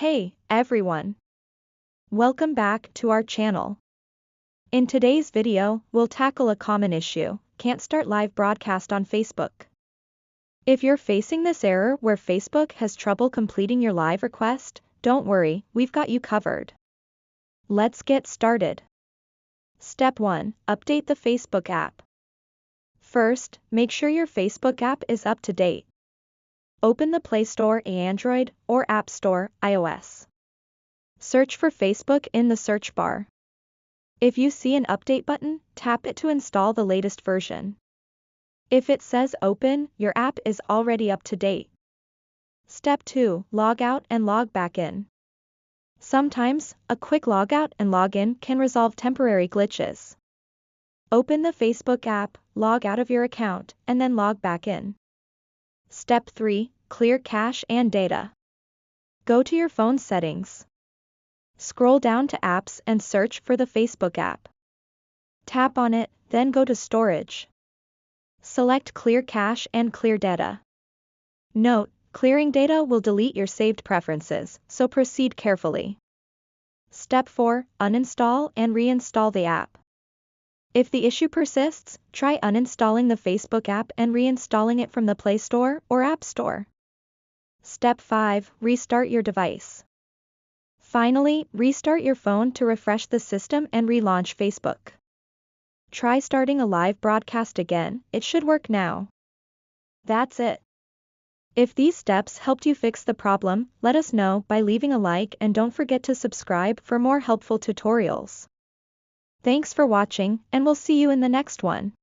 Hey, everyone. Welcome back to our channel. In today's video, we'll tackle a common issue: can't start live broadcast on Facebook. If you're facing this error where Facebook has trouble completing your live request, don't worry, we've got you covered. Let's get started. Step 1. Update the Facebook app. First, make sure your Facebook app is up to date. Open the Play Store Android or App Store iOS. Search for Facebook in the search bar. If you see an update button, tap it to install the latest version. If it says open, your app is already up to date. Step 2. Log out and log back in. Sometimes, a quick logout and login can resolve temporary glitches. Open the Facebook app, log out of your account, and then log back in. Step 3. Clear cache and data. Go to your phone settings. Scroll down to Apps and search for the Facebook app. Tap on it, then go to Storage. Select Clear Cache and Clear Data. Note, clearing data will delete your saved preferences, so proceed carefully. Step 4. Uninstall and reinstall the app. If the issue persists, try uninstalling the Facebook app and reinstalling it from the Play Store or App Store. Step 5. Restart your device. Finally, restart your phone to refresh the system and relaunch Facebook. Try starting a live broadcast again, it should work now. That's it. If these steps helped you fix the problem, let us know by leaving a like and don't forget to subscribe for more helpful tutorials. Thanks for watching, and we'll see you in the next one.